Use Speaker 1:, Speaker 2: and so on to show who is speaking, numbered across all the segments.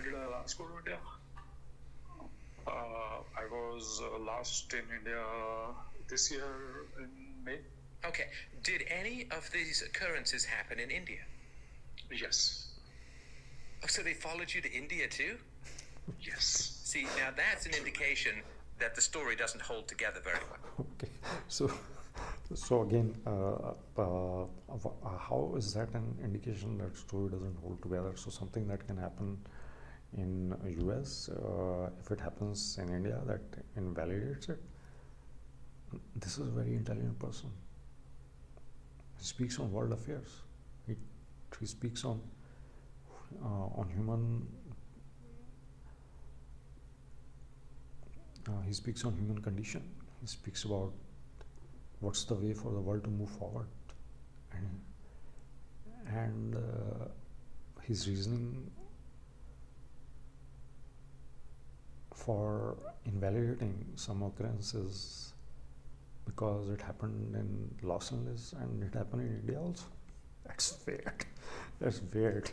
Speaker 1: did I last go to India? I was last in India this year in May.
Speaker 2: Okay. Did any of these occurrences happen in India?
Speaker 1: Yes.
Speaker 2: Oh, so they followed you to India too?
Speaker 1: Yes.
Speaker 2: See, now that's an indication that the story doesn't hold together very well.
Speaker 3: Okay, so again, how is that an indication that story doesn't hold together? So something that can happen in US, if it happens in India, that invalidates it. This is a very intelligent person. He speaks on world affairs. He speaks on human. He speaks on human condition. He speaks about what's the way for the world to move forward, and his reasoning for invalidating some occurrences because it happened in Los Angeles and it happened in India also. That's weird. That's weird.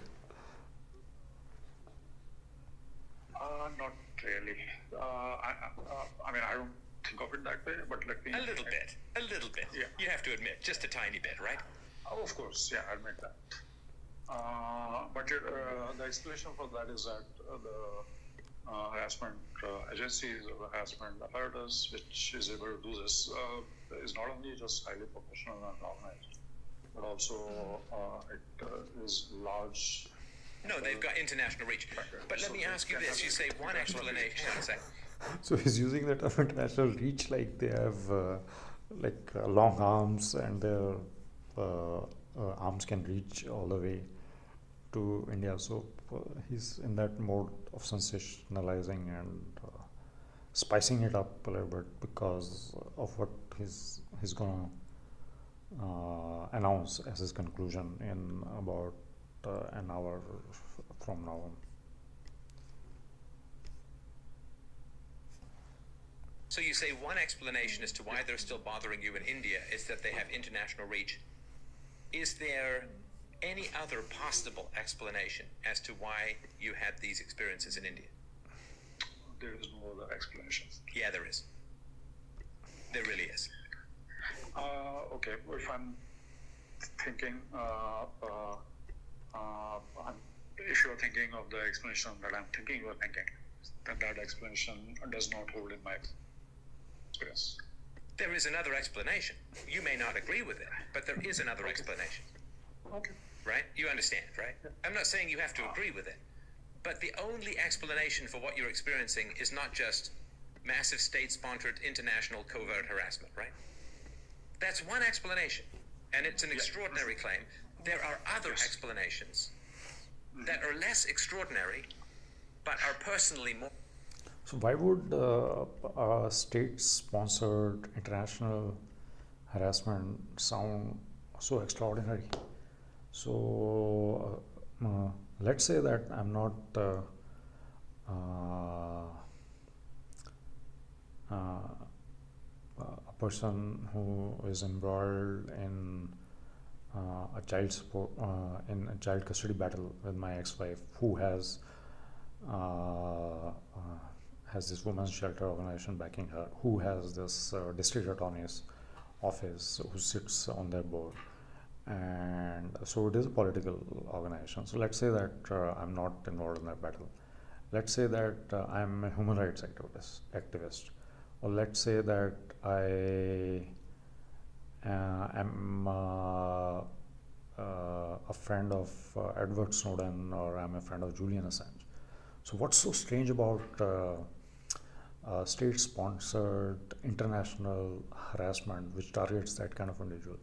Speaker 1: Not really. I mean, I don't think of it that way, but let me...
Speaker 2: A little bit.
Speaker 1: Yeah.
Speaker 2: You have to admit, just a tiny bit, right?
Speaker 1: Oh, of course, yeah, I admit that. But the explanation for that is that the harassment agencies or harassment apparatus, which is able to do this, is not only just highly professional and organized, but also it is large.
Speaker 2: No, they've got international reach. But let me ask you this. You say one explanation. Hang on a second.
Speaker 3: So he's using the term international reach like they have long arms and their arms can reach all the way to India. So he's in that mode of sensationalizing and spicing it up a little bit because of what he's gonna announce as his conclusion in about an hour from now on.
Speaker 2: So you say one explanation as to why they're still bothering you in India is that they have international reach. Is there any other possible explanation as to why you had these experiences in India?
Speaker 1: There is no other explanation.
Speaker 2: Yeah, there is. There really is.
Speaker 1: Okay, if I'm thinking, if you're thinking of the explanation that I'm thinking you're thinking, then that explanation does not hold in my experience.
Speaker 2: There is another explanation. You may not agree with it, but there is another explanation.
Speaker 1: Okay.
Speaker 2: Right? You understand, right? I'm not saying you have to agree with it, but the only explanation for what you're experiencing is not just massive state-sponsored international covert harassment, right? That's one explanation, and it's an extraordinary claim. There are other explanations that are less extraordinary, but are personally more...
Speaker 3: So why would a state-sponsored international harassment sound so extraordinary? So let's say that I'm not a person who is embroiled in a child custody battle with my ex-wife, who has this women's shelter organization backing her, who has this district attorney's office who sits on their board, and so it is a political organization. So let's say that I'm not involved in that battle. Let's say that I'm a human rights activist, or let's say that I am a friend of Edward Snowden, or I'm a friend of Julian Assange. So what's so strange about state-sponsored international harassment which targets that kind of individual?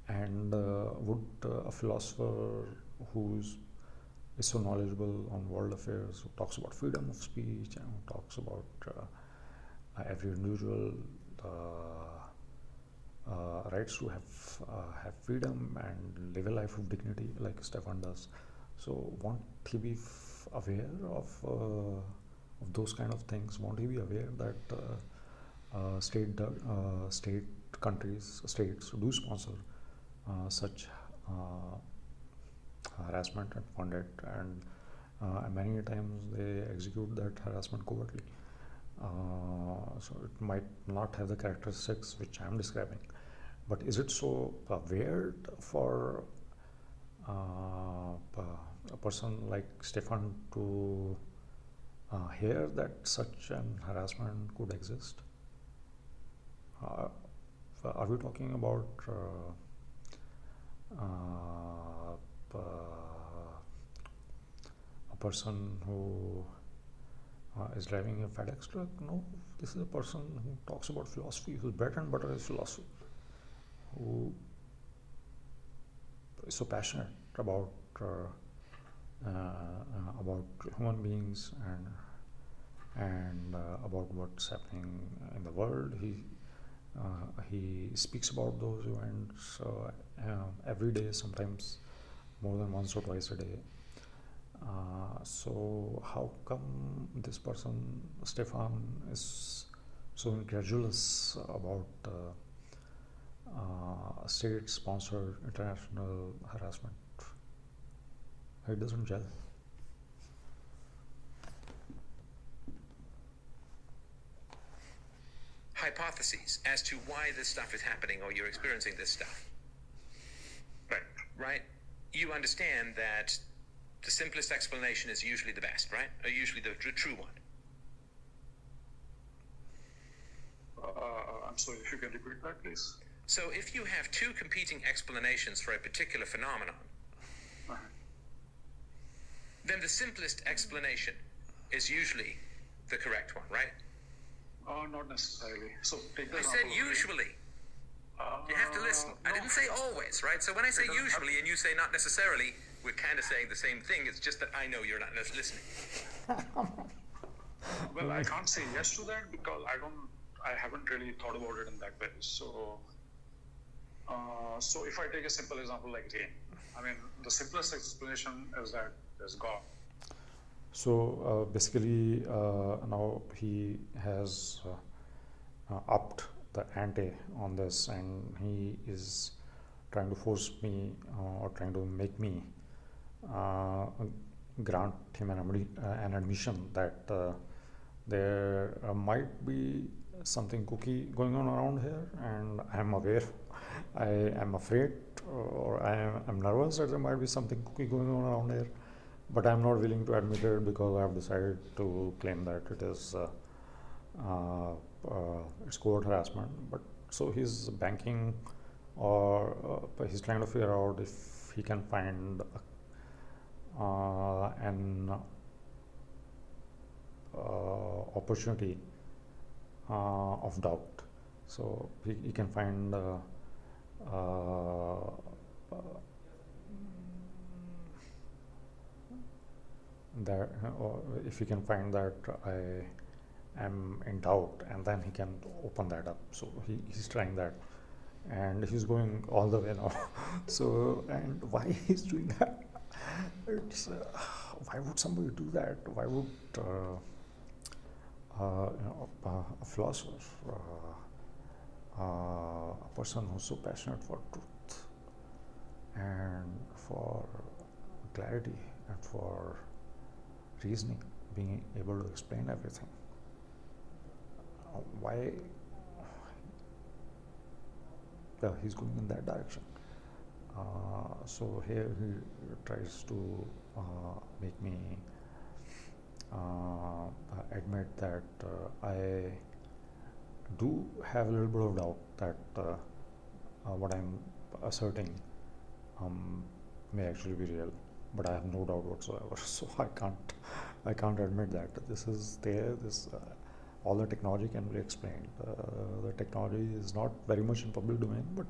Speaker 3: And would a philosopher who is so knowledgeable on world affairs, who talks about freedom of speech and who talks about every individual rights to have freedom and live a life of dignity like Stefan does, so won't he be aware of those kind of things? Won't he be aware that states do sponsor such harassment and fund it, and many times they execute that harassment covertly. So it might not have the characteristics which I am describing, but is it so weird for a person like Stefan to hear that such an harassment could exist? Are we talking about a person who is driving a FedEx truck? No, this is a person who talks about philosophy, whose bread and butter is philosophy, who is so passionate about human beings and about what's happening in the world. He speaks about those events every day, sometimes more than once or twice a day. So how come this person, Stefan, is so incredulous about state-sponsored international harassment? It doesn't gel.
Speaker 2: Hypotheses as to why this stuff is happening or you're experiencing this stuff. Right? You understand that the simplest explanation is usually the best, right? Or usually the true one.
Speaker 1: I'm sorry, if you can repeat that, please.
Speaker 2: So if you have two competing explanations for a particular phenomenon, then the simplest explanation is usually the correct one, right?
Speaker 1: Not necessarily. So take the
Speaker 2: I
Speaker 1: example.
Speaker 2: said usually. You have to listen. I didn't say always, right? So when I say usually and you say not necessarily, we're kind of saying the same thing. It's just that I know you're not listening.
Speaker 1: Well, I can't say yes to that because I haven't really thought about it in that way. So if I take a simple example like rain, I mean, the simplest explanation is that there's God.
Speaker 3: So basically, now he has upped the ante on this, and he is trying to force me or trying to make me grant him an admission that there might be something kooky going on around here, and I am aware. I am afraid, or I'm nervous that there might be something kooky going on around here, but I'm not willing to admit it because I have decided to claim that it is it's covert harassment. But so he's banking, or he's trying to figure out if he can find an opportunity of doubt. So he can find that if he can find that I am in doubt, and then he can open that up. So he's trying that, and he's going all the way now. So, and why he's doing that? It's why would somebody do that? Why would a philosopher, a person who's so passionate for truth and for clarity and for reasoning, being able to explain everything, why he's going in that direction? So here he tries to make me admit that I do have a little bit of doubt that what I'm asserting may actually be real, but I have no doubt whatsoever. So I can't admit that this is there. All the technology can be explained. The technology is not very much in public domain, but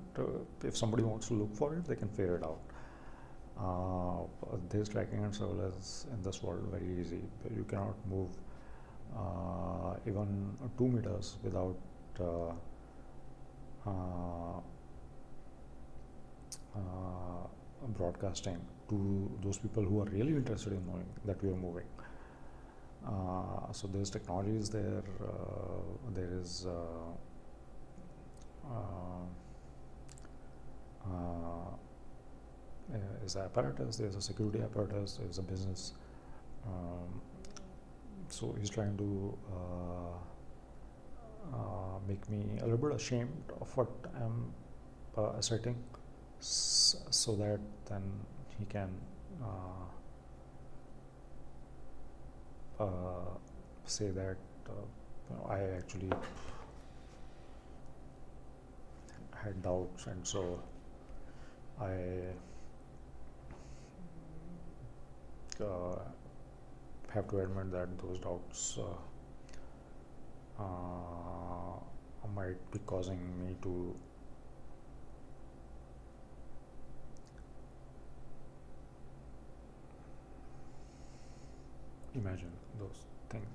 Speaker 3: if somebody wants to look for it, they can figure it out. There's tracking and surveillance in this world very easy. You cannot move even 2 meters without broadcasting to those people who are really interested in knowing that we are moving. So there's technologies there. There is an apparatus. There's a security apparatus. There's a business So he's trying to make me a little bit ashamed of what I'm asserting, so that then he can say that I actually had doubts, and so I have to admit that those doubts might be causing me to imagine those things.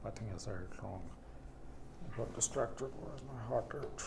Speaker 3: I think I said it wrong. I got distracted. Where's my heart rate?